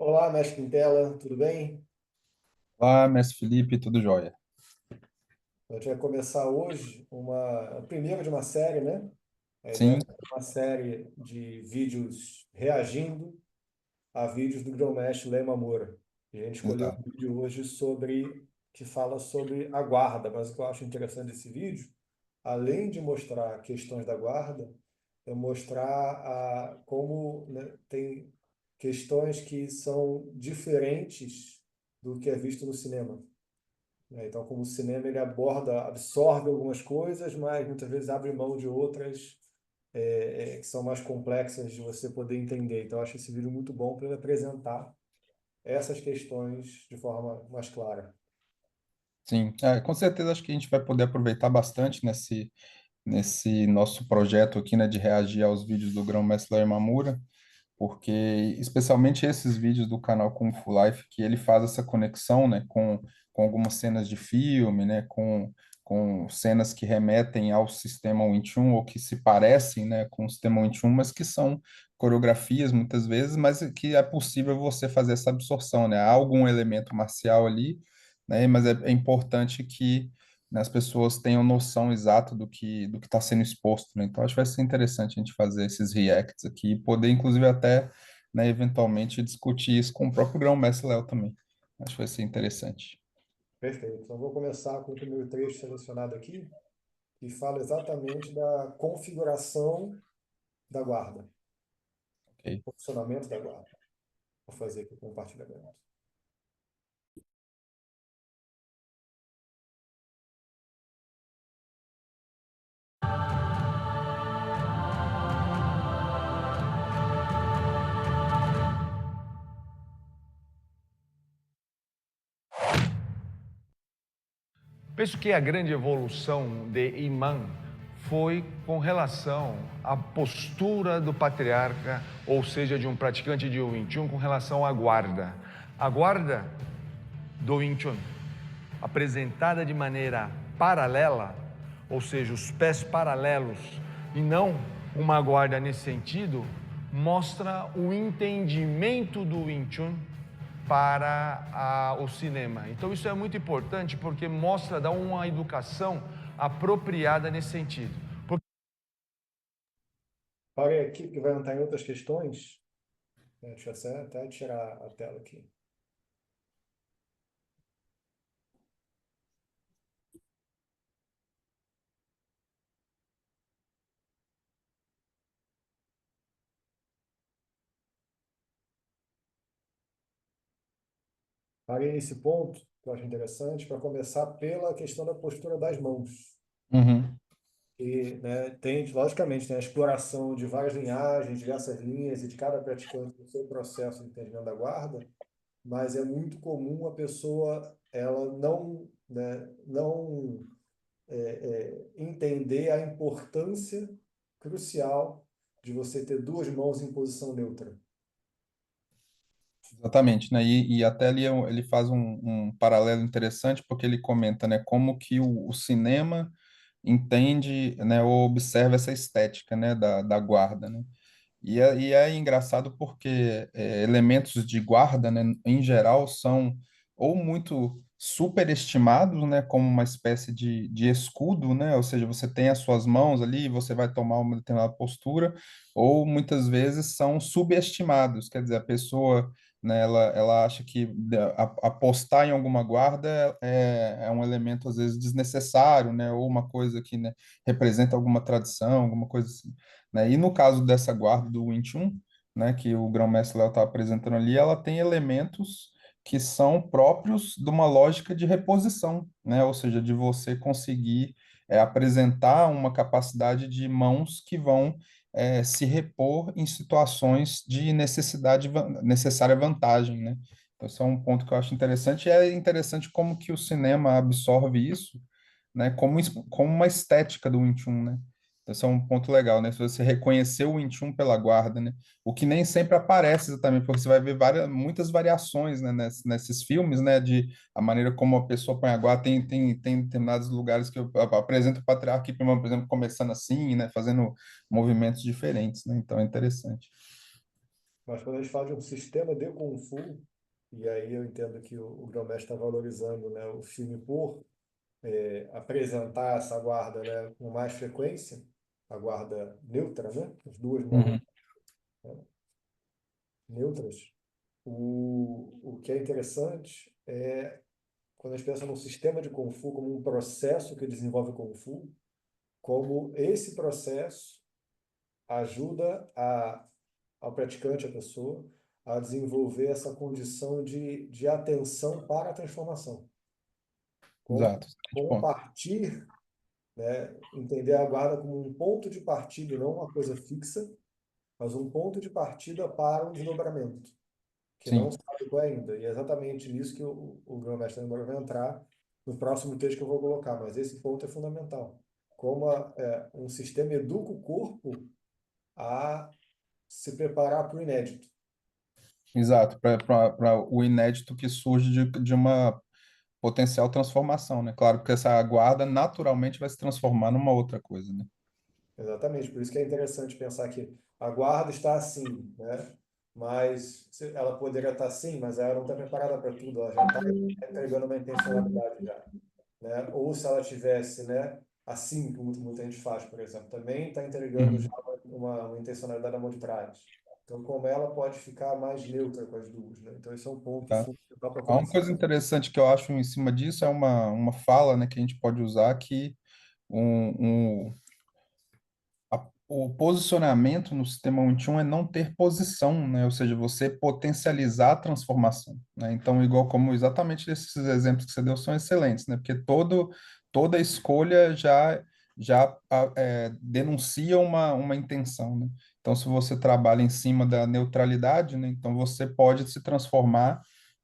Olá, mestre Quintela, tudo bem? Olá, mestre Felipe, tudo jóia? A gente vai começar hoje a primeira de uma série, né? A ideia Sim, é uma série de vídeos reagindo a vídeos do grão-mestre Lei Moura. E a gente escolheu um exato. vídeo hoje que fala sobre a guarda, mas o que eu acho interessante desse vídeo, além de mostrar questões da guarda, é mostrar como, né, tem questões que são diferentes do que é visto no cinema, né? Então, como o cinema ele absorve algumas coisas, mas muitas vezes abre mão de outras que são mais complexas de você poder entender. Então, eu acho esse vídeo muito bom para ele apresentar essas questões de forma mais clara. Sim, com certeza acho que a gente vai poder aproveitar bastante nesse nosso projeto aqui, né, de reagir aos vídeos do Grão-Mestre Lair Mamura, porque especialmente esses vídeos do canal Kung Fu Life, que ele faz essa conexão, né, com algumas cenas de filme, né, com cenas que remetem ao sistema Wing Chun ou que se parecem, né, com o sistema Wing Chun, mas que são coreografias muitas vezes, mas que é possível você fazer essa absorção, né? Há algum elemento marcial ali, né, mas é importante que, né, as pessoas tenham noção exata do que está sendo exposto, né? Então, acho que vai ser interessante a gente fazer esses reacts aqui e poder, inclusive, até, né, eventualmente discutir isso com o próprio Grão-Mestre Léo também. Acho que vai ser interessante. Perfeito. Então, vou começar com o primeiro trecho selecionado aqui, que fala exatamente da configuração da guarda, Ok. funcionamento da guarda. Vou fazer aqui o compartilhamento. Penso que a grande evolução de Imã foi com relação à postura do patriarca, ou seja, de um praticante de Wing Chun com relação à guarda. A guarda do Wing Chun, apresentada de maneira paralela, ou seja, os pés paralelos, e não uma guarda nesse sentido, mostra o entendimento do Wing Chun para o cinema. Então isso é muito importante porque mostra, dá uma educação apropriada nesse sentido. Parei aqui, porque vai entrar em outras questões. Deixa eu até tirar a tela aqui. Parei nesse ponto, que eu acho interessante, para começar pela questão da postura das mãos. Uhum. E, né, logicamente, tem a exploração de várias linhagens, diversas linhas, e de cada praticante no seu processo de entendimento da guarda, mas é muito comum a pessoa ela não entender a importância crucial de você ter duas mãos em posição neutra. Exatamente, né? E até ali ele faz um paralelo interessante, porque ele comenta, né, como que o cinema entende, né, ou observa essa estética, né, da guarda, né? E é engraçado porque elementos de guarda, né, em geral, são ou muito superestimados, né, como uma espécie de escudo, né, ou seja, você tem as suas mãos ali e você vai tomar uma determinada postura, ou muitas vezes são subestimados, quer dizer, a pessoa, né, ela acha que apostar em alguma guarda é um elemento, às vezes, desnecessário, né, ou uma coisa que, né, representa alguma tradição, alguma coisa assim, né? E no caso dessa guarda do Wing Chun, né, que o grão-mestre Léo está apresentando ali, ela tem elementos que são próprios de uma lógica de reposição, né? Ou seja, de você conseguir apresentar uma capacidade de mãos que vão se repor em situações de necessária vantagem, né? Então, esse é um ponto que eu acho interessante. E é interessante como que o cinema absorve isso, né? Como uma estética do Wing Chun, né? Esse é um ponto legal, né? Se você reconhecer o Wing Chun pela guarda, né? O que nem sempre aparece exatamente, porque você vai ver muitas variações, né, nesses filmes, né? De a maneira como a pessoa põe a guarda. Tem determinados lugares que eu apresento o patriarca, por exemplo, começando assim, né? Fazendo movimentos diferentes, né? Então é interessante. Mas quando a gente fala de um sistema de Kung Fu, e aí eu entendo que o grão-mestre está valorizando, né, o filme por apresentar essa guarda, né, com mais frequência, a guarda neutra, né, as duas mãos Uhum. neutras. O que é interessante é quando a gente pensa num sistema de Kung Fu como um processo que desenvolve Kung Fu, como esse processo ajuda ao praticante, a pessoa, a desenvolver essa condição de atenção para a transformação. Como, Exato. Excelente como ponto. partir, né, entender a guarda como um ponto de partida, não uma coisa fixa, mas um ponto de partida para um desdobramento, que não Sim, sabe qual é ainda. E é exatamente nisso que o grão-mestre agora vai entrar no próximo texto que eu vou colocar, mas esse ponto é fundamental. Como um sistema educa o corpo a se preparar para o inédito. exato. Para o inédito que surge de uma potencial transformação, né? Claro, porque essa guarda naturalmente vai se transformar numa outra coisa, né? Exatamente, por isso que é interessante pensar que a guarda está assim, né? Mas ela poderia estar assim, mas ela não está preparada para tudo, ela já está entregando uma intencionalidade já, né? Ou se ela tivesse, né, assim, como muita gente faz, por exemplo, também está entregando já Uhum. uma intencionalidade na mão de trás. Então, como ela pode ficar mais neutra com as duas, né? Então, esse é um ponto Tá. fundamental para Há uma começar. coisa interessante que eu acho em cima disso é uma fala, né, que a gente pode usar que um, o posicionamento no sistema 1 é não ter posição, né? Ou seja, você potencializar a transformação, né? Então, igual como exatamente esses exemplos que você deu são excelentes, né? Porque toda escolha já denuncia uma intenção, né? Então, se você trabalha em cima da neutralidade, né? Então você pode se transformar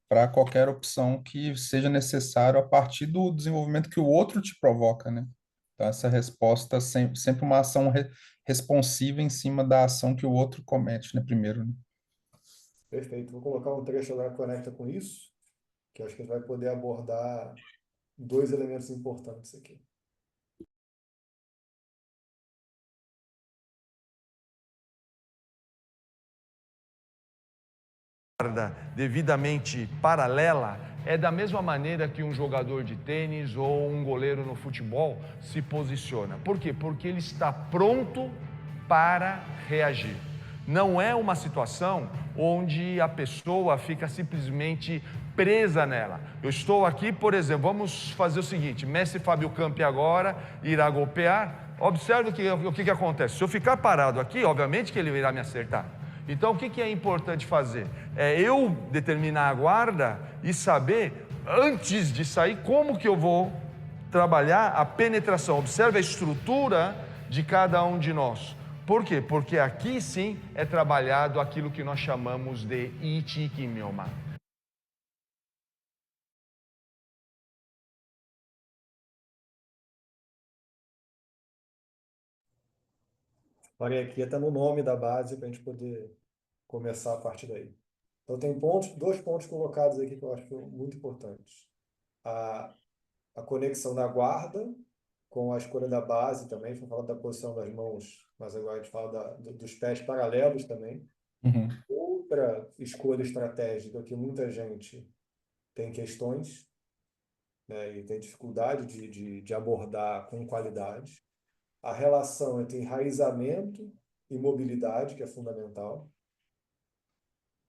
para qualquer opção que seja necessário a partir do desenvolvimento que o outro te provoca, né? Então, essa resposta sempre uma ação responsiva em cima da ação que o outro comete, né, primeiro, né? Perfeito. Vou colocar um trecho agora que conecta com isso, que eu acho que a gente vai poder abordar dois elementos importantes aqui. Guarda devidamente paralela é da mesma maneira que um jogador de tênis ou um goleiro no futebol se posiciona. Por quê? Porque ele está pronto para reagir. Não é uma situação onde a pessoa fica simplesmente presa nela. Eu estou aqui, por exemplo, vamos fazer o seguinte: Messi Fábio Campi agora irá golpear. Observe o que acontece. Se eu ficar parado aqui, obviamente que ele irá me acertar. Então, o que é importante fazer? É eu determinar a guarda e saber, antes de sair, como que eu vou trabalhar a penetração. Observe a estrutura de cada um de nós. Por quê? Porque aqui sim é trabalhado aquilo que nós chamamos de Ichikimyoma. Parei aqui até no nome da base para a gente poder começar a partir daí. Então, tem dois pontos colocados aqui que eu acho muito importantes. A, a conexão da guarda com a escolha da base também, foi falando da posição das mãos, mas agora a gente fala dos pés paralelos também. Uhum. Outra escolha estratégica que muita gente tem questões, né, e tem dificuldade de abordar com qualidade. A relação entre enraizamento e mobilidade, que é fundamental.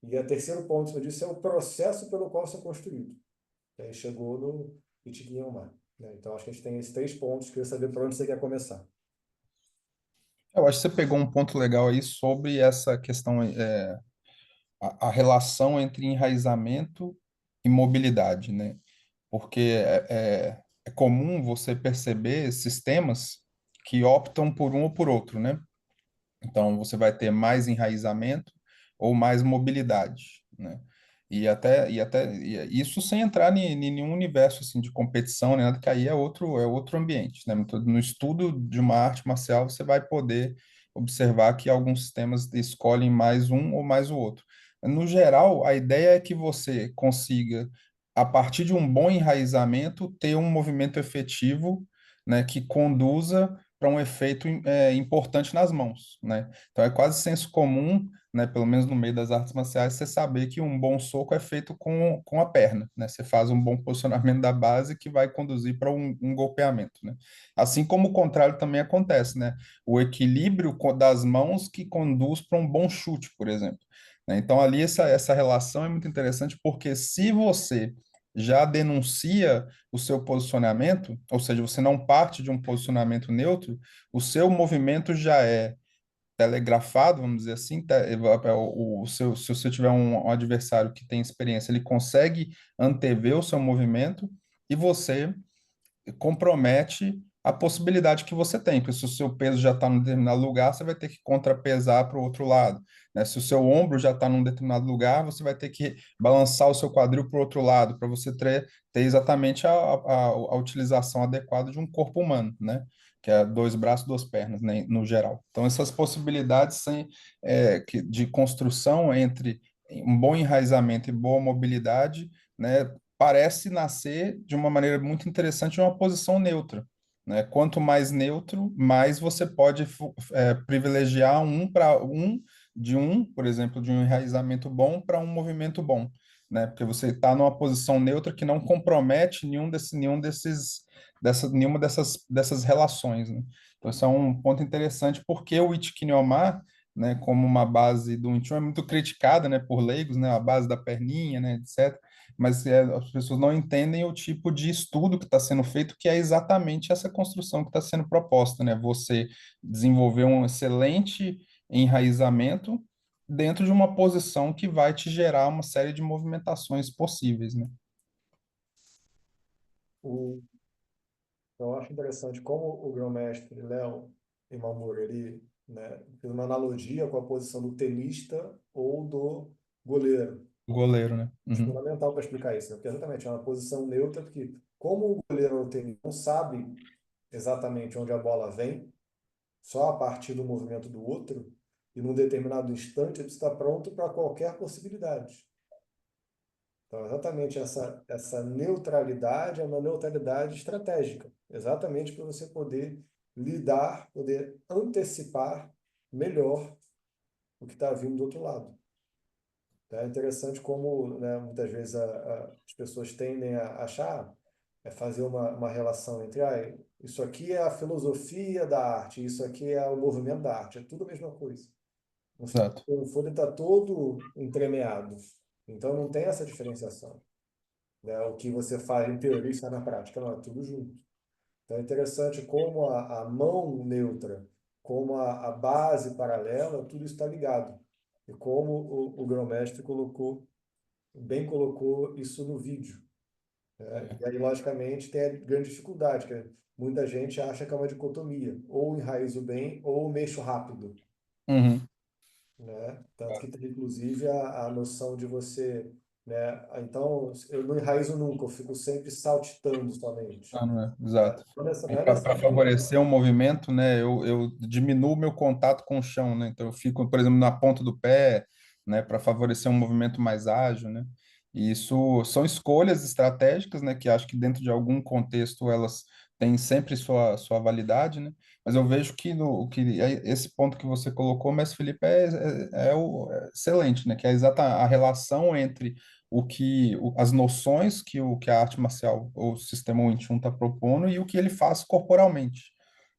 E o terceiro ponto que eu disse é o processo pelo qual isso é construído. E aí chegou no Ichikinyoma, né? Então, acho que a gente tem esses três pontos. Queria saber por onde você quer começar. Eu acho que você pegou um ponto legal aí sobre essa questão, a relação entre enraizamento e mobilidade, né? Porque é comum você perceber sistemas que optam por um ou por outro, né? Então, você vai ter mais enraizamento ou mais mobilidade, né? Isso sem entrar em nenhum universo assim, de competição, né? Nada que aí é outro ambiente, né? No estudo de uma arte marcial, você vai poder observar que alguns sistemas escolhem mais um ou mais o outro. No geral, a ideia é que você consiga, a partir de um bom enraizamento, ter um movimento efetivo, né, que conduza para um efeito importante nas mãos, né? Então é quase senso comum, né, pelo menos no meio das artes marciais, você saber que um bom soco é feito com a perna, né? Você faz um bom posicionamento da base que vai conduzir para um golpeamento, né? Assim como o contrário também acontece, né? O equilíbrio das mãos que conduz para um bom chute, por exemplo, né? Então ali essa relação é muito interessante porque se você já denuncia o seu posicionamento, ou seja, você não parte de um posicionamento neutro, o seu movimento já é telegrafado, vamos dizer assim, se você tiver um adversário que tem experiência, ele consegue antever o seu movimento e você compromete a possibilidade que você tem, porque se o seu peso já está num determinado lugar, você vai ter que contrapesar para o outro lado, né? Se o seu ombro já está num determinado lugar, você vai ter que balançar o seu quadril para o outro lado, para você ter exatamente a utilização adequada de um corpo humano, né? Que é dois braços, duas pernas, né? No geral. Então, essas possibilidades de construção entre um bom enraizamento e boa mobilidade, né? Parece nascer de uma maneira muito interessante de uma posição neutra, né? Quanto mais neutro, mais você pode privilegiar por exemplo, de um enraizamento bom para um movimento bom, né? Porque você está numa posição neutra que não compromete nenhuma dessas relações, né? Então, isso é um ponto interessante porque o Ichikiniomar, né, como uma base do Wing Chun é muito criticada, né, por leigos, né, a base da perninha, né, etc. Mas as pessoas não entendem o tipo de estudo que está sendo feito, que é exatamente essa construção que está sendo proposta, né? Você desenvolver um excelente enraizamento dentro de uma posição que vai te gerar uma série de movimentações possíveis, né? O, eu acho interessante como o grão-mestre Léo Imamura, ele, né, fez uma analogia com a posição do tenista ou do goleiro. O goleiro, né? Acho Uhum. fundamental para explicar isso, né? Porque exatamente é uma posição neutra, porque como o goleiro no tênis não sabe exatamente onde a bola vem, só a partir do movimento do outro, e num determinado instante ele está pronto para qualquer possibilidade. Então, exatamente essa neutralidade é uma neutralidade estratégica, exatamente para você poder lidar, poder antecipar melhor o que está vindo do outro lado. Tá? É interessante como, né, muitas vezes as pessoas tendem a achar, fazer uma relação entre isso aqui é a filosofia da arte, isso aqui é o movimento da arte, é tudo a mesma coisa. Exato. O folha está todo entremeado, então não tem essa diferenciação, né? O que você faz em teoria está na prática, não, é tudo junto. Então é interessante como a mão neutra, como a base paralela, tudo está ligado. E como o grão-mestre colocou isso no vídeo, né? E aí, logicamente, tem a grande dificuldade, que muita gente acha que é uma dicotomia, ou enraizo bem, ou mexo rápido, Uhum. né? Tanto que tem, inclusive, a noção de você, né? Então, eu não enraizo nunca, eu fico sempre saltitando somente, Ah, não é? né? Exato. Não é Para necessariamente. favorecer o movimento, né, eu diminuo o meu contato com o chão, né? Então eu fico, por exemplo, na ponta do pé, né, para favorecer um movimento mais ágil, né? E isso são escolhas estratégicas, né, que acho que dentro de algum contexto elas têm sempre sua validade, né? Mas eu vejo que esse ponto que você colocou, Mestre Felipe, é excelente, né? Que é exata a relação entre as noções que a arte marcial ou o sistema Wing Chun está propondo e o que ele faz corporalmente,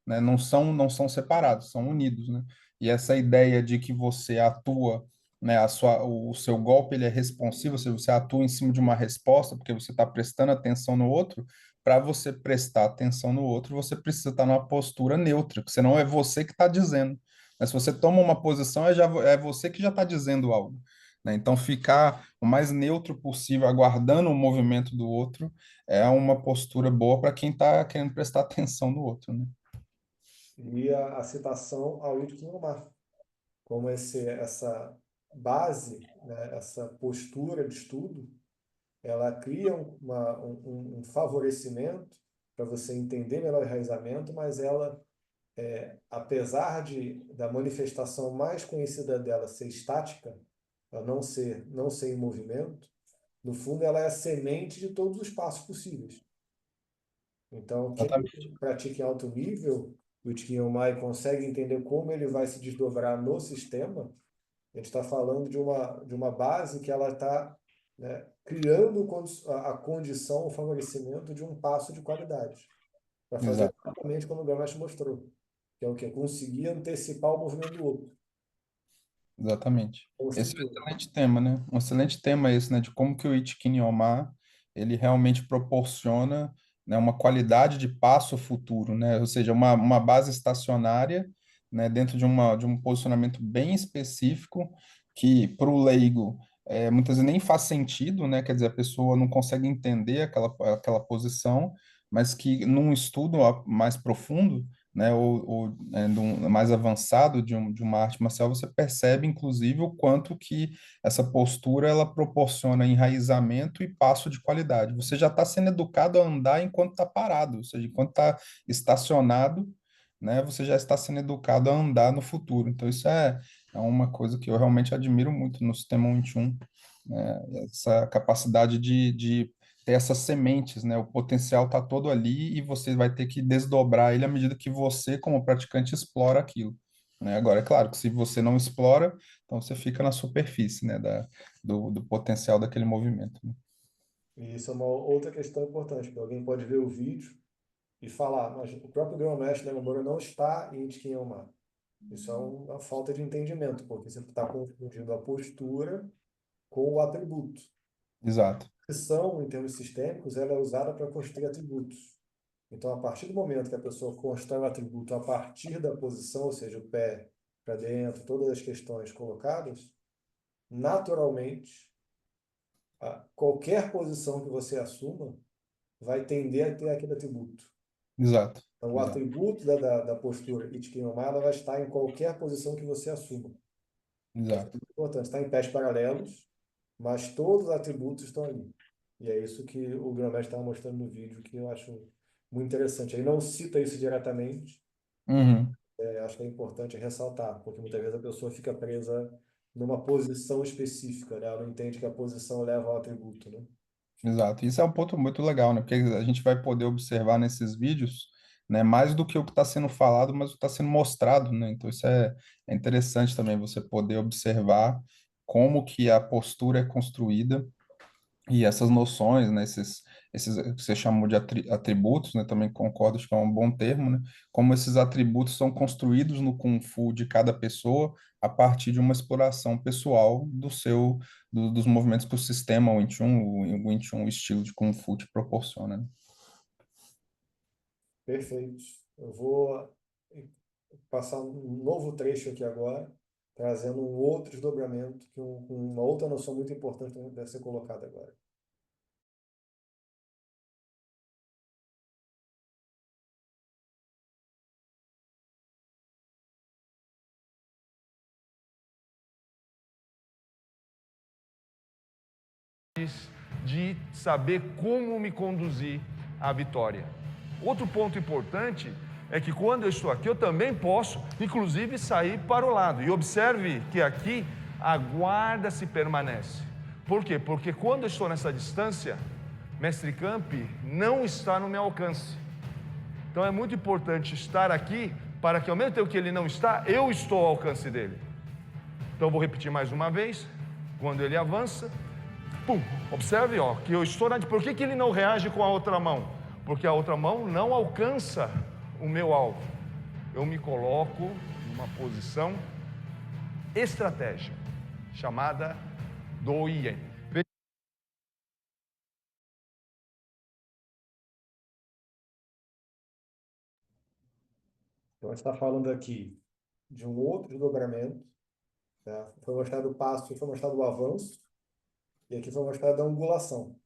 né? Não são separados, são unidos, né? E essa ideia de que você atua, né? O seu golpe ele é responsivo, se você atua em cima de uma resposta, porque você está prestando atenção no outro. Para você prestar atenção no outro, você precisa estar numa postura neutra, que senão é você que está dizendo. Mas se você toma uma posição, é você que já está dizendo algo, né? Então, ficar o mais neutro possível, aguardando o movimento do outro, é uma postura boa para quem está querendo prestar atenção no outro, né? E a citação ao Ilkin Omar, como essa base, né, essa postura de estudo, ela cria um favorecimento para você entender melhor o enraizamento, mas ela, apesar da manifestação mais conhecida dela ser estática, ela não ser em movimento, no fundo ela é a semente de todos os passos possíveis. Então, quem Exatamente. pratica em alto nível o Ichikenomai consegue entender como ele vai se desdobrar no sistema, a gente está falando de uma base que ela está, né, criando a condição, o favorecimento de um passo de qualidade, para fazer Exato. exatamente como o Gramsci mostrou, que é o quê? Conseguir antecipar o movimento do outro, Exatamente. Esse é um construtor. excelente tema, né? Um excelente tema esse, né? De como que o Ichiki Omar, ele realmente proporciona, né, uma qualidade de passo futuro, né? Ou seja, uma base estacionária, né, dentro de um posicionamento bem específico, que para o leigo muitas vezes nem faz sentido, né? Quer dizer, a pessoa não consegue entender aquela posição, mas que num estudo mais profundo, né, de um, mais avançado de uma arte marcial, você percebe, inclusive, o quanto que essa postura ela proporciona enraizamento e passo de qualidade. Você já está sendo educado a andar enquanto está parado, ou seja, enquanto está estacionado, né, você já está sendo educado a andar no futuro. Então, isso é uma coisa que eu realmente admiro muito no sistema 1-1, né, essa capacidade de ter essas sementes, né? O potencial está todo ali e você vai ter que desdobrar ele à medida que você, como praticante, explora aquilo, né? Agora, é claro que se você não explora, então você fica na superfície, né? Do potencial daquele movimento, né? E isso é uma outra questão importante, porque alguém pode ver o vídeo e falar, mas o próprio grão-mestre da Gamora não está em Ichikenomai. Isso é uma falta de entendimento, porque você está confundindo a postura com o atributo. Exato, A posição, em termos sistêmicos, ela é usada para construir atributos. Então, a partir do momento que a pessoa constrói o atributo a partir da posição, ou seja, o pé para dentro, todas as questões colocadas, naturalmente, qualquer posição que você assuma vai tender a ter aquele atributo. exato, Então, o exato, atributo da postura Ichikenomai, ela vai estar em qualquer posição que você assuma. Então, isso é exato. muito importante. Está em pés paralelos, mas todos os atributos estão ali. E é isso que o Grão-mestre estava mostrando no vídeo, que eu acho muito interessante. Ele não cita isso diretamente, Uhum. acho que é importante ressaltar, porque muitas vezes a pessoa fica presa numa posição específica, né? Ela não entende que a posição leva ao atributo, né? Exato. Isso é um ponto muito legal, né? Porque a gente vai poder observar nesses vídeos, né, mais do que o que está sendo falado, mas o que está sendo mostrado, né? Então isso é interessante também você poder observar como que a postura é construída e essas noções, né, esses que você chamou de atributos, né, também concordo, acho que é um bom termo, né, como esses atributos são construídos no Kung Fu de cada pessoa a partir de uma exploração pessoal dos movimentos que o sistema Wing Chun, o Wing Chun, o estilo de Kung Fu te proporciona, né? Perfeito. Eu vou passar um novo trecho aqui agora, trazendo um outro desdobramento, uma outra noção muito importante que deve ser colocada agora. De saber como me conduzir à vitória. Outro ponto importante é que quando eu estou aqui, eu também posso, inclusive, sair para o lado. E observe que aqui a guarda se permanece. Por quê? Porque quando eu estou nessa distância, Mestre Camp não está no meu alcance. Então é muito importante estar aqui para que ao mesmo tempo que ele não está, eu estou ao alcance dele. Então eu vou repetir mais uma vez. Quando ele avança, pum, observe, ó, que eu estou na... Por que ele não reage com a outra mão? Porque a outra mão não alcança o meu alvo. Eu me coloco numa posição estratégica, chamada do Ien. Então, a gente está falando aqui de um outro desdobramento, tá? Foi mostrado o passo, foi mostrado o avanço, e aqui foi mostrada a angulação.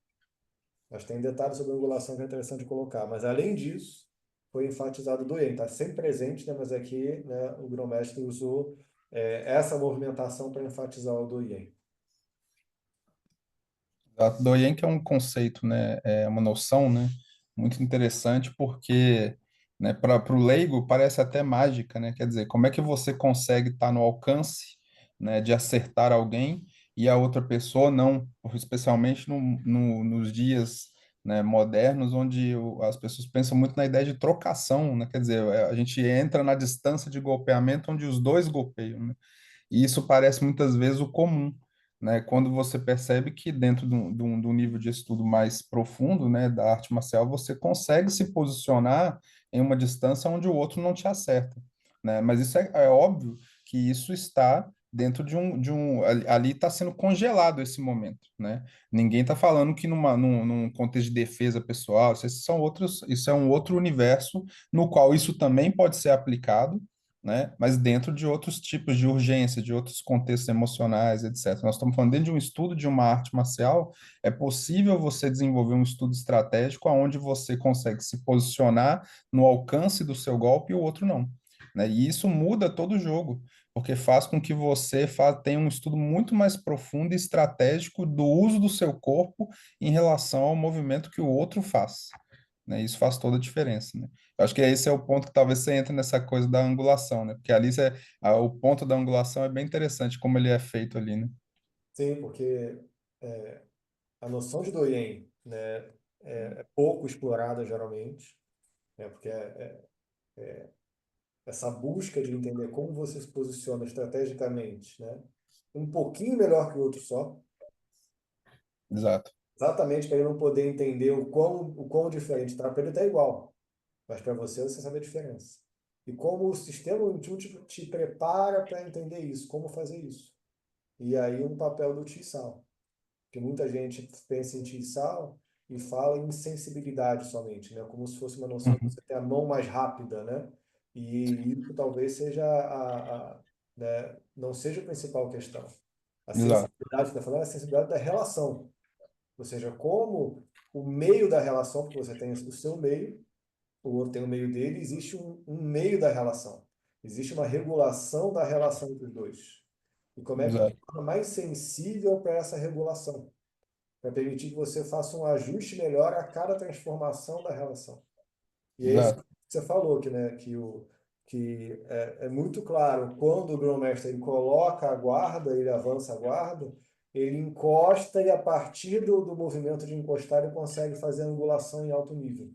Mas tem detalhes sobre a angulação que é interessante colocar. Mas, além disso, foi enfatizado o Doyen. Está sempre presente, né? Mas aqui, né, o grão-mestre usou essa movimentação para enfatizar o Doyen. A Doyen que é um conceito, né, é uma noção, né, muito interessante porque, né, para o leigo parece até mágica, né, quer dizer, como é que você consegue estar no alcance, né, de acertar alguém e a outra pessoa não, especialmente nos dias, né, modernos, onde as pessoas pensam muito na ideia de trocação, né? Quer dizer, a gente entra na distância de golpeamento onde os dois golpeiam, né? E isso parece muitas vezes o comum, né? Quando você percebe que dentro de um nível de estudo mais profundo, né, da arte marcial, você consegue se posicionar em uma distância onde o outro não te acerta, né? Mas isso é óbvio que isso está dentro ali está sendo congelado esse momento, né? Ninguém está falando que num contexto de defesa pessoal, isso é um outro universo no qual isso também pode ser aplicado, né? Mas dentro de outros tipos de urgência, de outros contextos emocionais, etc. Nós estamos falando dentro de um estudo de uma arte marcial, é possível você desenvolver um estudo estratégico onde você consegue se posicionar no alcance do seu golpe e o outro não, né? E isso muda todo o jogo, porque faz com que você tenha um estudo muito mais profundo e estratégico do uso do seu corpo em relação ao movimento que o outro faz, né? Isso faz toda a diferença, né? Eu acho que esse é o ponto que talvez você entre nessa coisa da angulação, né? Porque ali o ponto da angulação é bem interessante como ele é feito ali, né? Sim, porque é, a noção de Doyen, né, é pouco explorada geralmente, né, porque essa busca de entender como você se posiciona estrategicamente, né, um pouquinho melhor que o outro só, Exato, exatamente para ele não poder entender o quão diferente está. Para ele tá igual, mas para você, você sabe a diferença. E como o sistema intuitivo te prepara para entender isso, como fazer isso. E aí um papel do Tsal, que muita gente pensa em Tsal e fala em sensibilidade somente, né? Como se fosse uma noção de uhum, você ter a mão mais rápida, né? E isso talvez seja né? Não seja a principal questão. A exato, sensibilidade que está falando é a sensibilidade da relação, ou seja, como o meio da relação, porque você tem o seu meio, o outro tem o meio dele, existe um meio da relação. Existe uma regulação da relação entre os dois. E como é que te exato, torna mais sensível para essa regulação? Para permitir que você faça um ajuste melhor a cada transformação da relação. E é isso que exato, você falou, que, né, que é muito claro, quando o grão-mestre ele coloca a guarda, ele avança a guarda, ele encosta e a partir do movimento de encostar ele consegue fazer a angulação em alto nível.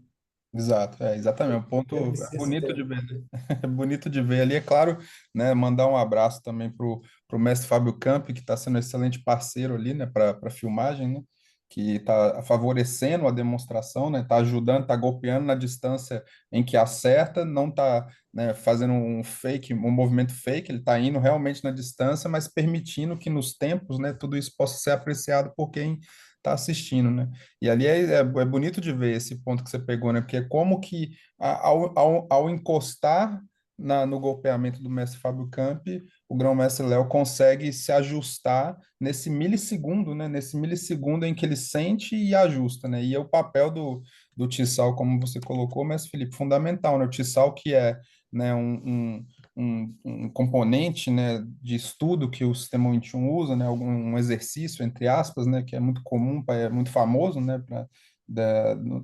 exato, exatamente, um ponto Sempre ser esse bonito de tempo. ver, né? É bonito de ver ali, é claro, né, mandar um abraço também pro mestre Fábio Campi, que está sendo um excelente parceiro ali, né, para filmagem, né, que está favorecendo a demonstração, né, está ajudando, está golpeando na distância em que acerta, não está, né, fazendo um fake, um movimento fake, ele está indo realmente na distância, mas permitindo que nos tempos, né, tudo isso possa ser apreciado por quem está assistindo, né? E ali é bonito de ver esse ponto que você pegou, né? Porque é como que ao encostar no golpeamento do mestre Fábio Campi, o grão-mestre Léo consegue se ajustar nesse milissegundo, né? Nesse milissegundo em que ele sente e ajusta, né? E é o papel do Tissal, como você colocou, mestre Felipe, fundamental, né? O Tissal que é, né, um componente, né, de estudo que o Sistema 21 usa, né, um exercício, entre aspas, né, que é muito comum, é muito famoso, né,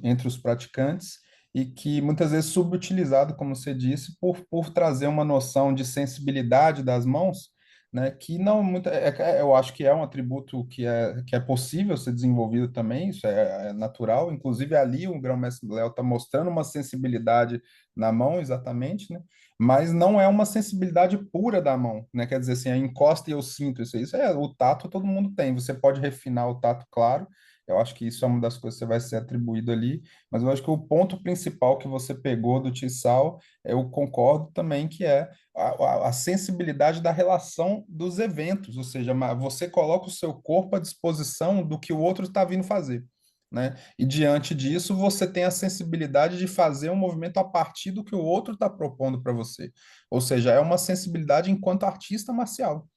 entre os praticantes, e que muitas vezes subutilizado, como você disse, por trazer uma noção de sensibilidade das mãos, né, que não muito, eu acho que é um atributo que é possível ser desenvolvido também, isso é natural, inclusive ali o grão-mestre Léo está mostrando uma sensibilidade na mão, exatamente, né, mas não é uma sensibilidade pura da mão, né, quer dizer assim, a encosta e eu sinto isso é o tato todo mundo tem, você pode refinar o tato, claro, eu acho que isso é uma das coisas que você vai ser atribuído ali, mas eu acho que o ponto principal que você pegou do Tissal, eu concordo também que é a sensibilidade da relação dos eventos, ou seja, você coloca o seu corpo à disposição do que o outro está vindo fazer, né? E diante disso, você tem a sensibilidade de fazer um movimento a partir do que o outro está propondo para você. Ou seja, é uma sensibilidade enquanto artista marcial,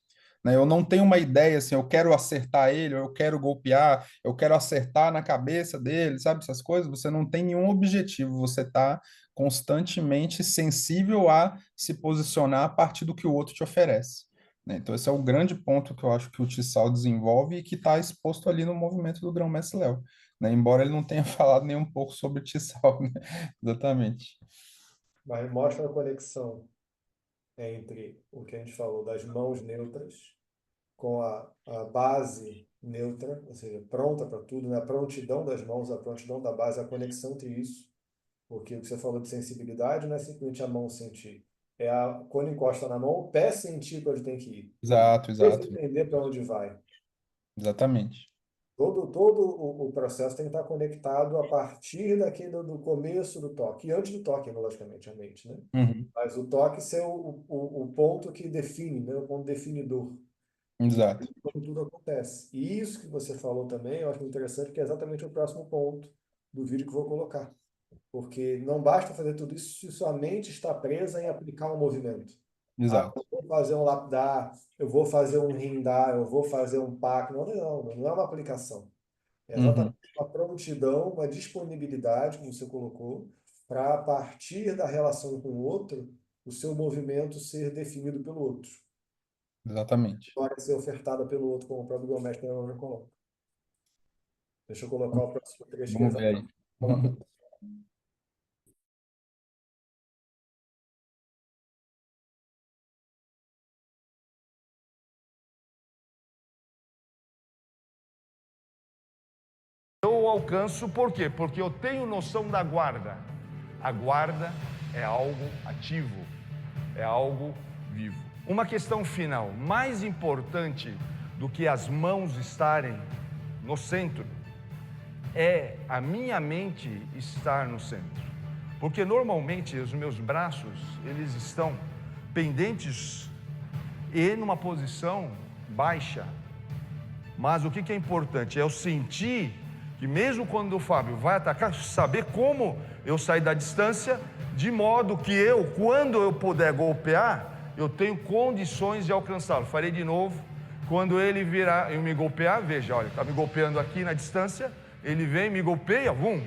né? Eu não tenho uma ideia assim, eu quero acertar ele, ou eu quero golpear, eu quero acertar na cabeça dele, sabe? Essas coisas, você não tem nenhum objetivo, você está constantemente sensível a se posicionar a partir do que o outro te oferece, né? Então, esse é o grande ponto que eu acho que o Tissal desenvolve e que está exposto ali no movimento do Grão-Mestre Léo, né? Embora ele não tenha falado nem um pouco sobre o Tissal, né? Exatamente. Mas mostra a conexão entre o que a gente falou das mãos neutras com a base neutra, ou seja, pronta para tudo, né? A prontidão das mãos, a prontidão da base, a conexão entre isso. Porque o que você falou de sensibilidade não é simplesmente a mão sentir. Quando encosta na mão, o pé sentir para onde tem que ir. Exato, Esse exato. entender para onde vai. Exatamente. Todo o processo tem que estar conectado a partir daquele do começo do toque. E antes do toque, logicamente, a mente, né? Uhum. Mas o toque ser o ponto que define, né? O ponto definidor. E Exato. aí quando tudo acontece. E isso que você falou também, eu acho interessante, que é exatamente o próximo ponto do vídeo que eu vou colocar. Porque não basta fazer tudo isso se sua mente está presa em aplicar um movimento. Ah, Exato. eu vou fazer um lapdar, eu vou fazer um rindar, eu vou fazer um pack. Não, não, não é uma aplicação. É exatamente Uhum. uma prontidão, uma disponibilidade, como você colocou, para, a partir da relação com o outro, o seu movimento ser definido pelo outro. Exatamente. Agora ser ofertada pelo outro, como o próprio Gomestre coloca. Deixa eu colocar o próximo trecho que é Vamos ver exatamente aí. como acontece. Eu alcanço por quê? Porque eu tenho noção da guarda. A guarda é algo ativo, é algo vivo. Uma questão final, mais importante do que as mãos estarem no centro, é a minha mente estar no centro. Porque normalmente os meus braços, eles estão pendentes e numa posição baixa. Mas o que é importante? É eu sentir que mesmo quando o Fábio vai atacar, saber como eu sair da distância, de modo que eu, quando eu puder golpear, eu tenho condições de alcançá-lo. Farei de novo, quando ele virar e me golpear, veja, olha, está me golpeando aqui na distância, ele vem, me golpeia, vum,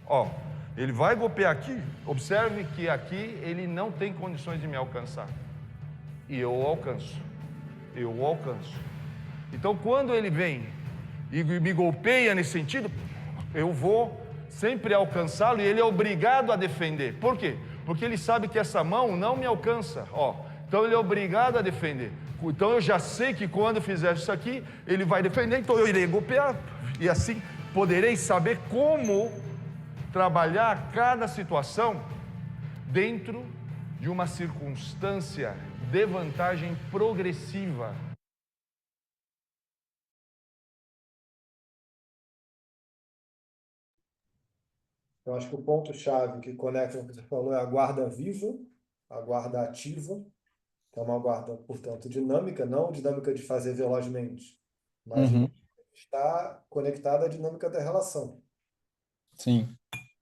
ó, ele vai golpear aqui, observe que aqui ele não tem condições de me alcançar, e eu o alcanço, eu o alcanço. Então, quando ele vem e me golpeia nesse sentido, eu vou sempre alcançá-lo e ele é obrigado a defender. Por quê? Porque ele sabe que essa mão não me alcança. Ó, então ele é obrigado a defender. Então eu já sei que quando fizer isso aqui, ele vai defender, então eu irei golpear. E assim poderei saber como trabalhar cada situação dentro de uma circunstância de vantagem progressiva. Eu acho que o ponto-chave que conecta o que você falou é a guarda viva, a guarda ativa, que é uma guarda, portanto, dinâmica, não dinâmica de fazer velozmente, mas Uhum. está conectada à dinâmica da relação, Sim.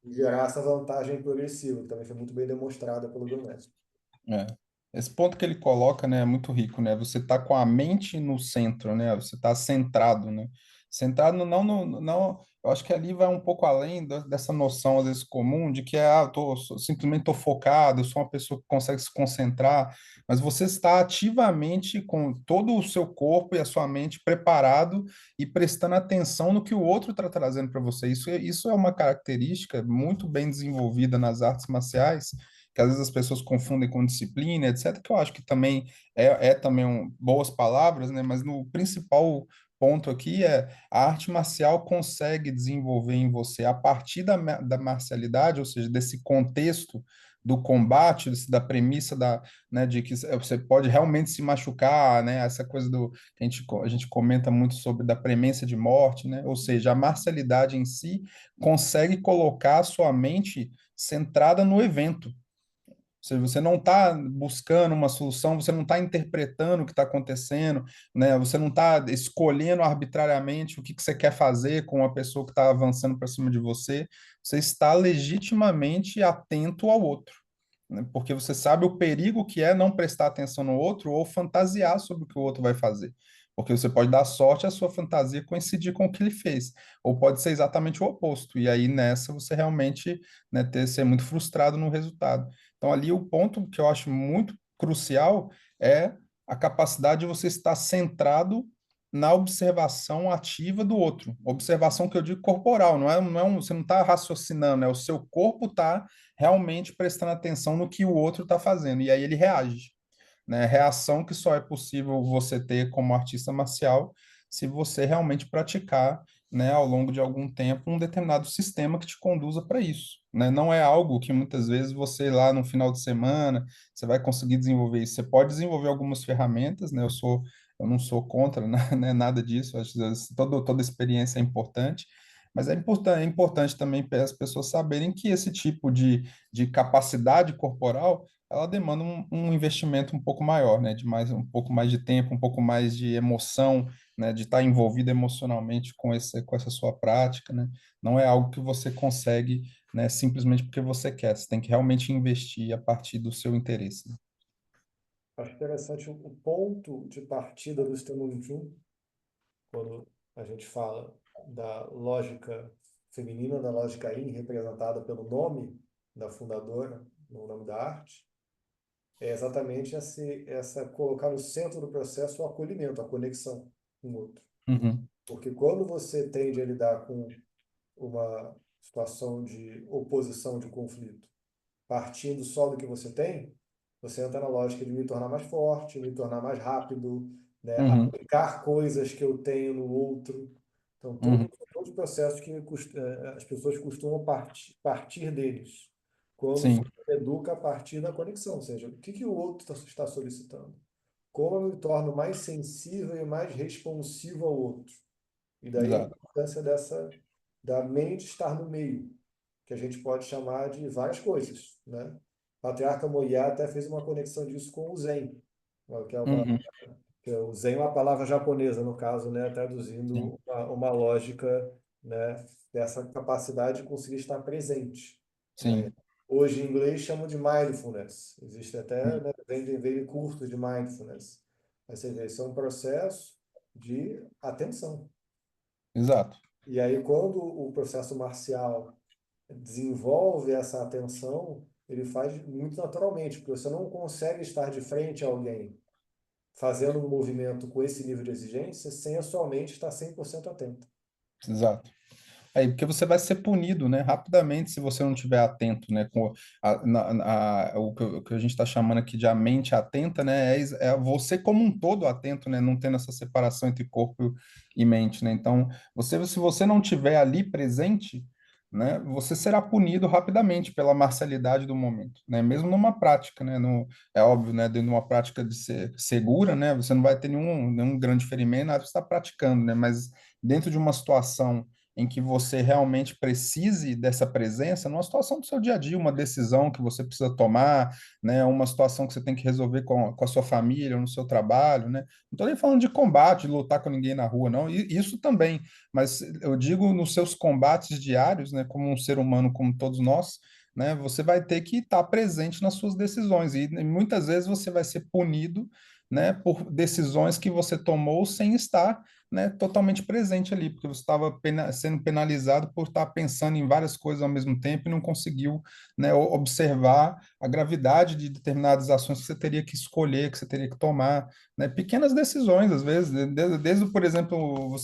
e gerar essa vantagem progressiva, que também foi muito bem demonstrada pelo Doméstic. É. Esse ponto que ele coloca, né, é muito rico, né? Você tá com a mente no centro, né? Você tá centrado, né? Centrado não, eu acho que ali vai um pouco além dessa noção às vezes comum de que simplesmente tô focado, eu sou uma pessoa que consegue se concentrar, mas você está ativamente com todo o seu corpo e a sua mente preparado e prestando atenção no que o outro está trazendo para você. Isso é uma característica muito bem desenvolvida nas artes marciais que às vezes as pessoas confundem com disciplina, etc., que eu acho que também é também boas palavras, né? Mas no principal ponto aqui é a arte marcial consegue desenvolver em você, a partir da marcialidade, ou seja, desse contexto do combate, da premissa né, de que você pode realmente se machucar, né? Essa coisa que a gente comenta muito sobre da premência de morte, né? Ou seja, a marcialidade em si consegue colocar a sua mente centrada no evento, seja, você não está buscando uma solução, você não está interpretando o que está acontecendo, né? Você não está escolhendo arbitrariamente o que você quer fazer com a pessoa que está avançando para cima de você. Você está legitimamente atento ao outro, né? Porque você sabe o perigo que é não prestar atenção no outro ou fantasiar sobre o que o outro vai fazer. Porque você pode dar sorte a sua fantasia coincidir com o que ele fez, ou pode ser exatamente o oposto. E aí nessa você realmente, né, ser muito frustrado no resultado. Então, ali o ponto que eu acho muito crucial é a capacidade de você estar centrado na observação ativa do outro. Observação que eu digo corporal, você não está raciocinando, o seu corpo está realmente prestando atenção no que o outro está fazendo, e aí ele reage, né? Reação que só é possível você ter como artista marcial se você realmente praticar, né, ao longo de algum tempo, um determinado sistema que te conduza para isso, né? Não é algo que muitas vezes você lá no final de semana você vai conseguir desenvolver isso. Você pode desenvolver algumas ferramentas, né? Eu não sou contra, né, nada disso. Acho que toda experiência é importante, mas é importante também para as pessoas saberem que esse tipo de capacidade corporal ela demanda um investimento um pouco maior, né? Um pouco mais de tempo, um pouco mais de emoção, né? De estar envolvido emocionalmente com essa sua prática, né? Não é algo que você consegue, né? Simplesmente porque você quer. Você tem que realmente investir a partir do seu interesse, né? Acho interessante o ponto de partida do sistema Wing quando a gente fala da lógica feminina, da lógica Yin, representada pelo nome da fundadora, no nome da arte, é exatamente essa colocar no centro do processo o acolhimento, a conexão com o outro. Uhum, Porque quando você tende a lidar com uma situação de oposição, de conflito, partindo só do que você tem, você entra na lógica de me tornar mais forte, me tornar mais rápido, né? uhum, Aplicar coisas que eu tenho no outro. Então, uhum, todos os processos que as pessoas costumam partir deles, quando sim, você educa a partir da conexão, ou seja, o que que o outro está solicitando? Como eu me torno mais sensível e mais responsivo ao outro? E daí a exato. importância da mente estar no meio, que a gente pode chamar de várias coisas, né? O patriarca Moyá até fez uma conexão disso com o Zen, que é uma, Uhum, que o Zen é uma palavra japonesa, no caso, né? sim, Traduzindo uma lógica, né? Dessa capacidade de conseguir estar presente, né? sim, Hoje, em inglês, chamam de mindfulness. Existe até, uhum, né, vem cursos de mindfulness. Mas você vê, isso é um processo de atenção. exato. E aí, quando o processo marcial desenvolve essa atenção, ele faz muito naturalmente, porque você não consegue estar de frente a alguém fazendo um movimento com esse nível de exigência sem a sua mente estar 100% atenta. Exato. Aí, porque você vai ser punido, né, rapidamente se você não estiver atento, né, com o que a gente está chamando aqui de a mente atenta, né, é você como um todo atento, né, não tendo essa separação entre corpo e mente, né, então, se você não estiver ali presente, né, você será punido rapidamente pela marcialidade do momento, né, mesmo numa prática, né, é óbvio, né, dentro de uma prática segura, né, você não vai ter nenhum grande ferimento, nada que você está praticando, né, mas dentro de uma situação em que você realmente precise dessa presença, numa situação do seu dia a dia, uma decisão que você precisa tomar, né, uma situação que você tem que resolver com a sua família, no seu trabalho, né? Não estou nem falando de combate, de lutar com ninguém na rua, não, e isso também, mas eu digo nos seus combates diários, né, como um ser humano como todos nós, né, você vai ter que estar presente nas suas decisões, e muitas vezes você vai ser punido, né, por decisões que você tomou sem estar, né, totalmente presente ali, porque você estava sendo penalizado por estar pensando em várias coisas ao mesmo tempo e não conseguiu, né, observar a gravidade de determinadas ações que você teria que escolher, que você teria que tomar, né, pequenas decisões, às vezes, desde, por exemplo,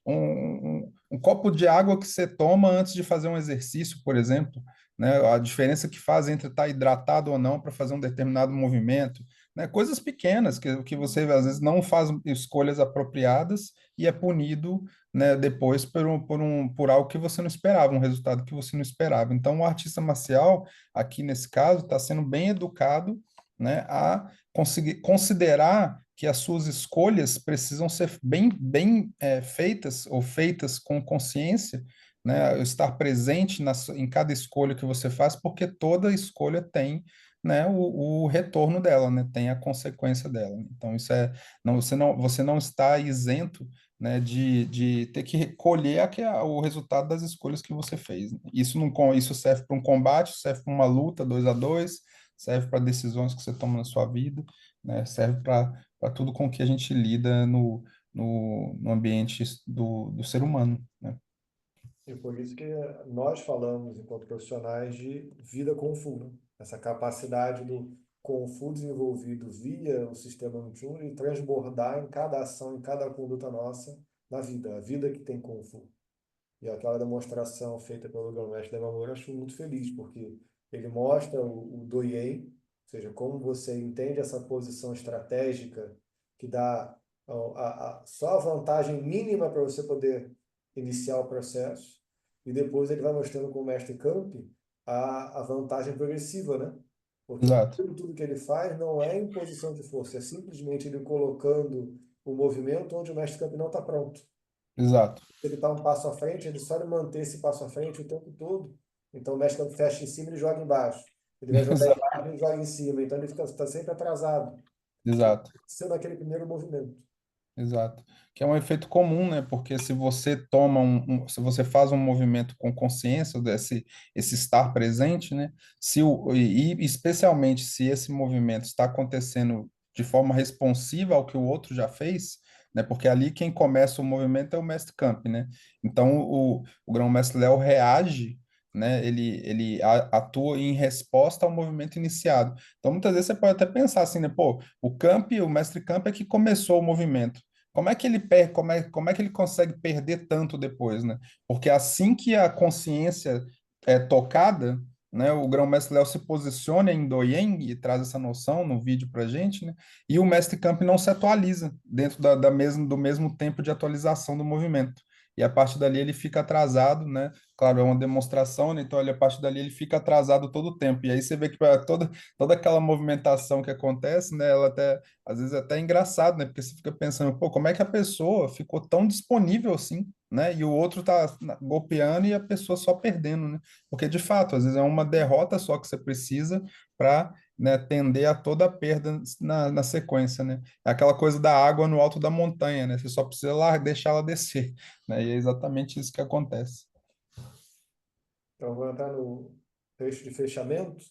um copo de água que você toma antes de fazer um exercício, por exemplo, né, a diferença que faz entre estar hidratado ou não para fazer um determinado movimento, né, coisas pequenas que você às vezes não faz escolhas apropriadas e é punido, né, depois por algo que você não esperava, um resultado que você não esperava. Então, o artista marcial, aqui nesse caso, está sendo bem educado, né, a conseguir considerar que as suas escolhas precisam ser bem feitas ou feitas com consciência, né, estar presente em cada escolha que você faz, porque toda escolha tem, né, o retorno dela, né, tem a consequência dela. Então, você não está isento, né, de ter que recolher o resultado das escolhas que você fez. Isso serve para um combate, serve para uma luta 2 a 2, serve para decisões que você toma na sua vida, né, serve para tudo com que a gente lida no ambiente do ser humano, né? E por isso que nós falamos, enquanto profissionais, de vida com Fu, né? Essa capacidade do Kung Fu desenvolvido via o sistema Wing e transbordar em cada ação, em cada conduta nossa na vida, a vida que tem Kung Fu. E aquela demonstração feita pelo Grão-Mestre Yamamura, eu acho muito feliz, porque ele mostra o Do-Yen, ou seja, como você entende essa posição estratégica que dá Então, só a vantagem mínima para você poder iniciar o processo, e depois ele vai mostrando com o mestre Camp a vantagem progressiva, né? Porque Exato, tudo que ele faz não é imposição de força, é simplesmente ele colocando o movimento onde o mestre Camp não está pronto. exato, Se ele está um passo à frente, ele só ele manter esse passo à frente o tempo todo. Então o mestre Camp fecha em cima, ele joga embaixo. Ele vai jogar exato, embaixo, ele joga em cima. Então ele está sempre atrasado, porque exato. sendo aquele primeiro movimento. Exato. Que é um efeito comum, né? Porque se você se você faz um movimento com consciência esse estar presente, né? E especialmente se esse movimento está acontecendo de forma responsiva ao que o outro já fez, né? Porque ali quem começa o movimento é o mestre Camp, né? Então o grão-mestre Léo reage, né? Ele atua em resposta ao movimento iniciado. Então muitas vezes você pode até pensar assim, né? Pô, o mestre Camp é que começou o movimento. Como é que ele consegue perder tanto depois, né? Porque assim que a consciência é tocada, né, o grão-mestre Léo se posiciona em Doyen e traz essa noção no vídeo para gente, né? E o mestre Camp não se atualiza dentro do mesmo tempo de atualização do movimento. E a partir dali ele fica atrasado, né? Claro, é uma demonstração, né? Então, a partir dali ele fica atrasado todo o tempo. E aí você vê que toda aquela movimentação que acontece, né? Ela até às vezes é até engraçado, né? Porque você fica pensando, pô, como é que a pessoa ficou tão disponível assim, né? E o outro tá golpeando e a pessoa só perdendo, né? Porque de fato, às vezes é uma derrota só que você precisa para, né, tender a toda a perda na sequência, né? É aquela coisa da água no alto da montanha, né? Você só precisa lá deixar ela descer, né? E é exatamente isso que acontece. Então, vou entrar no trecho de fechamento,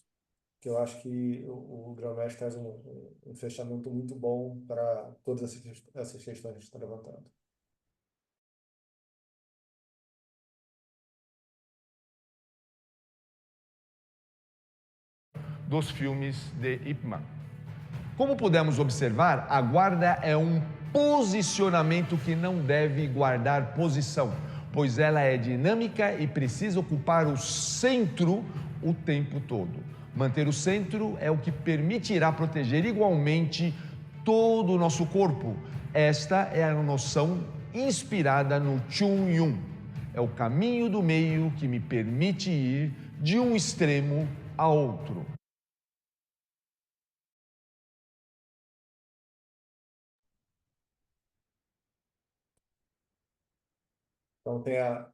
que eu acho que o Grão-Mestre traz um fechamento muito bom para todas essas questões que estão levantando. Dos filmes de Ip Man. Como pudemos observar, a guarda é um posicionamento que não deve guardar posição, pois ela é dinâmica e precisa ocupar o centro o tempo todo. Manter o centro é o que permitirá proteger igualmente todo o nosso corpo. Esta é a noção inspirada no Chun Yun. É o caminho do meio que me permite ir de um extremo a outro. Então, tem a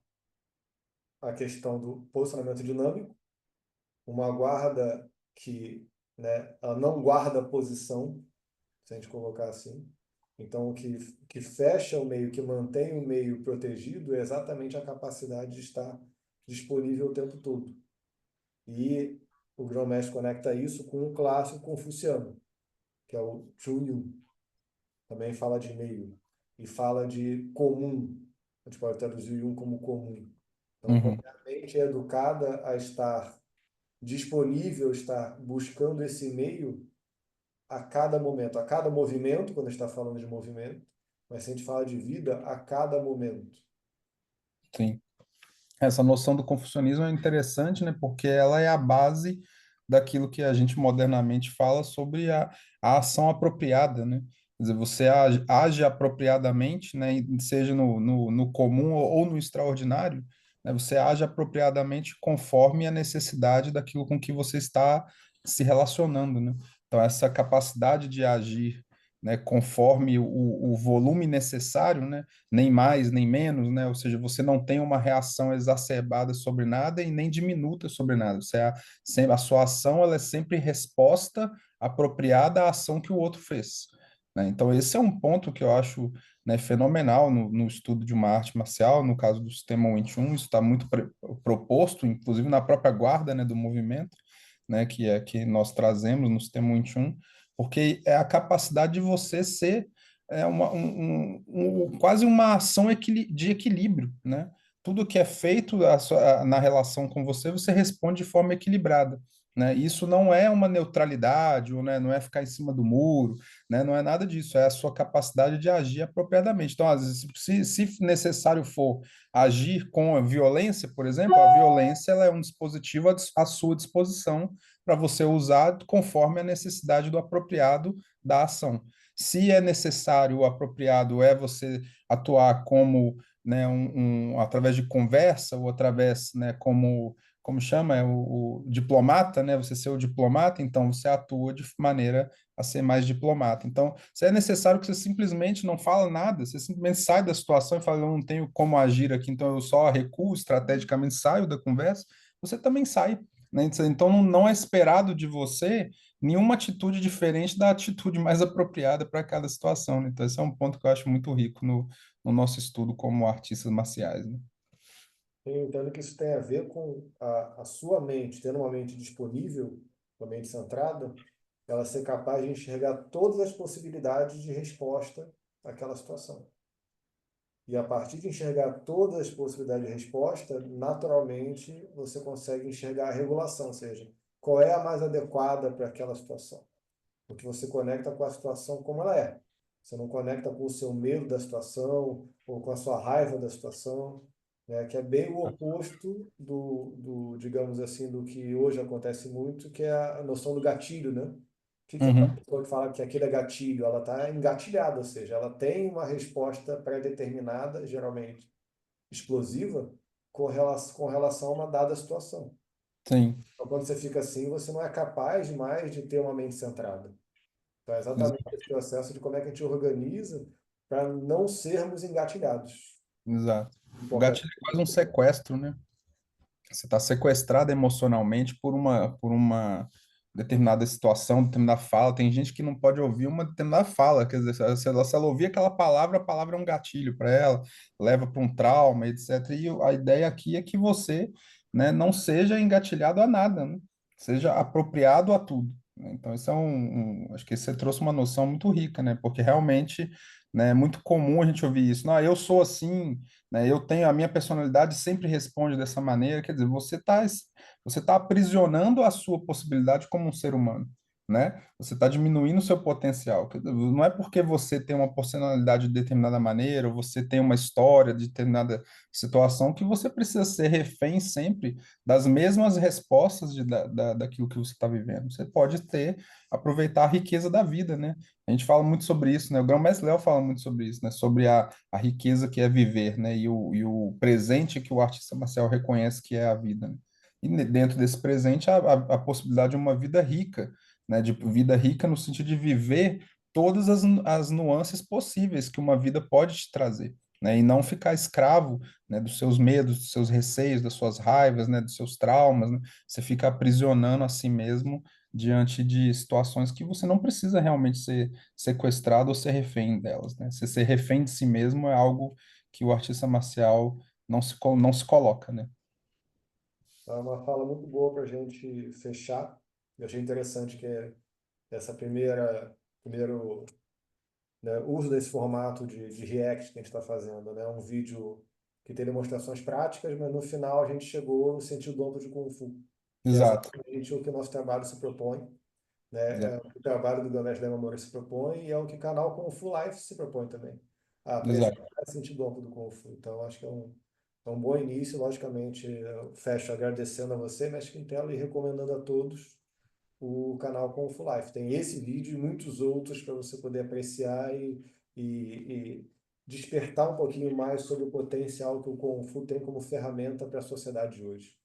questão do posicionamento dinâmico, uma guarda que, né, ela não guarda posição, se a gente colocar assim. Então, que fecha o meio, que mantém o meio protegido, é exatamente a capacidade de estar disponível o tempo todo. E o grão-mestre conecta isso com o clássico confuciano, que é o Chunyu. Também fala de meio. E fala de comum. A gente pode traduzir Yun como comum. Então, quando Uhum, a mente é educada a estar disponível, estar buscando esse meio a cada momento, a cada movimento, quando a gente está falando de movimento, mas se a gente fala de vida, a cada momento. sim. Essa noção do confucionismo é interessante, né, porque ela é a base daquilo que a gente modernamente fala sobre a ação apropriada, né? Quer dizer, você age apropriadamente, né, seja no comum ou no extraordinário, né, você age apropriadamente conforme a necessidade daquilo com que você está se relacionando, né? Então, essa capacidade de agir, né, conforme o volume necessário, né? Nem mais, nem menos, né? Ou seja, você não tem uma reação exacerbada sobre nada e nem diminuta sobre nada. A sua ação ela é sempre resposta apropriada à ação que o outro fez, né? Então, esse é um ponto que eu acho, né, fenomenal no estudo de uma arte marcial, no caso do sistema Wing Chun, isso está muito proposto, inclusive na própria guarda, né, do movimento, né, que nós trazemos no sistema Wing Chun, porque é a capacidade de você ser quase uma ação de equilíbrio, né? Tudo que é feito na relação com você, você responde de forma equilibrada, né? Isso não é uma neutralidade, ou, né, não é ficar em cima do muro, né? Não é nada disso, é a sua capacidade de agir apropriadamente. Então, às vezes, se necessário for agir com a violência, por exemplo, a violência ela é um dispositivo à sua disposição para você usar conforme a necessidade do apropriado da ação. Se é necessário, o apropriado é você atuar como, né, através de conversa ou através, né, como chama, o diplomata, né, você ser o diplomata, então você atua de maneira a ser mais diplomata. Então, se é necessário que você simplesmente não fala nada, você simplesmente sai da situação e fala, eu não tenho como agir aqui, então eu só recuo estrategicamente, saio da conversa, você também sai, né? Então, não é esperado de você nenhuma atitude diferente da atitude mais apropriada para cada situação, né? Então, esse é um ponto que eu acho muito rico no nosso estudo como artistas marciais, né? Eu entendo que isso tem a ver com a sua mente, tendo uma mente disponível, uma mente centrada, ela ser capaz de enxergar todas as possibilidades de resposta àquela situação. E a partir de enxergar todas as possibilidades de resposta, naturalmente você consegue enxergar a regulação, ou seja, qual é a mais adequada para aquela situação. Porque você conecta com a situação como ela é. Você não conecta com o seu medo da situação ou com a sua raiva da situação, né? Que é bem o oposto digamos assim, do que hoje acontece muito, que é a noção do gatilho, né? O que que é uma Uhum, pessoa que fala que aquilo é gatilho? Ela está engatilhada, ou seja, ela tem uma resposta pré-determinada, geralmente explosiva, com relação a uma dada situação. sim, Então, quando você fica assim, você não é capaz mais de ter uma mente centrada. Então, é exatamente exa- esse processo de como é que a gente organiza para não sermos engatilhados. exato. O Importante. gatilho é quase um sequestro, né? Você está sequestrado emocionalmente por uma determinada situação, determinada fala. Tem gente que não pode ouvir uma determinada fala, quer dizer, se ela ouvir aquela palavra, a palavra é um gatilho para ela, leva para um trauma, etc. E a ideia aqui é que você, né, não seja engatilhado a nada, né? Seja apropriado a tudo, né? Então, isso é acho que você trouxe uma noção muito rica, né? Porque realmente, né, é muito comum a gente ouvir isso. Não, eu sou assim, né? Eu tenho a minha personalidade sempre responde dessa maneira, quer dizer, você tá aprisionando a sua possibilidade como um ser humano, né? Você está diminuindo o seu potencial. Quer dizer, não é porque você tem uma personalidade de determinada maneira, ou você tem uma história de determinada situação que você precisa ser refém sempre das mesmas respostas daquilo que você está vivendo. Você pode aproveitar a riqueza da vida, né? A gente fala muito sobre isso, né? O Grão-Mestre Léo fala muito sobre isso, né? Sobre a riqueza que é viver, né? E o presente que o artista marcial reconhece que é a vida, né? E dentro desse presente, a possibilidade de uma vida rica, né? De vida rica no sentido de viver todas as nuances possíveis que uma vida pode te trazer, né? E não ficar escravo, né? Dos seus medos, dos seus receios, das suas raivas, né? Dos seus traumas, né? Você fica aprisionando a si mesmo diante de situações que você não precisa realmente ser sequestrado ou ser refém delas, né? Você ser refém de si mesmo é algo que o artista marcial não se coloca, né? É uma fala muito boa para a gente fechar. Eu achei interessante que essa primeiro, né, uso desse formato de React que a gente está fazendo, né? Um vídeo que tem demonstrações práticas, mas no final a gente chegou no sentido amplo de Kung Fu, que é Exato, exatamente o que o nosso trabalho se propõe, né? É exato, o que o trabalho do Ganesh Dayamamura se propõe e é o que o canal Kung Fu Life se propõe também, a apresentar exato. esse sentido amplo do Kung Fu. Então, acho que é um bom início. Logicamente, eu fecho agradecendo a você, Mestre Quintela, e recomendando a todos o canal Kung Fu Life. Tem esse vídeo e muitos outros para você poder apreciar e despertar um pouquinho mais sobre o potencial que o Kung Fu tem como ferramenta para a sociedade de hoje.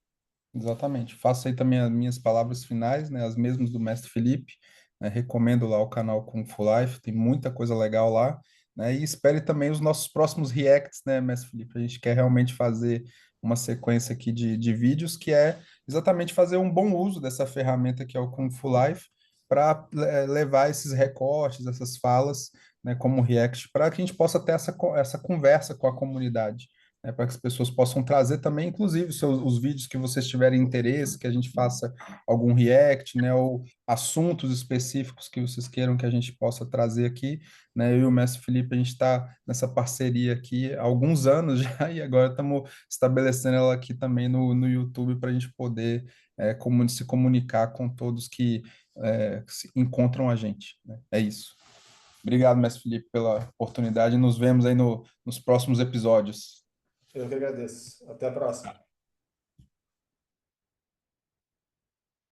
Exatamente. Faço aí também as minhas palavras finais, né, as mesmas do Mestre Felipe, né, recomendo lá o canal Kung Fu Life, tem muita coisa legal lá, né, e espere também os nossos próximos reacts, né, Mestre Felipe? A gente quer realmente fazer uma sequência aqui de vídeos que é exatamente fazer um bom uso dessa ferramenta que é o Kung Fu Life para levar esses recortes, essas falas, né, como react, para que a gente possa ter essa conversa com a comunidade, né, para que as pessoas possam trazer também, inclusive, os vídeos que vocês tiverem interesse, que a gente faça algum react, né, ou assuntos específicos que vocês queiram que a gente possa trazer aqui, né, eu e o Mestre Felipe, a gente está nessa parceria aqui há alguns anos já, e agora estamos estabelecendo ela aqui também no YouTube para a gente poder se comunicar com todos que se encontram a gente, né? É isso. Obrigado, Mestre Felipe, pela oportunidade. Nos vemos aí nos próximos episódios. Eu que agradeço. Até a próxima.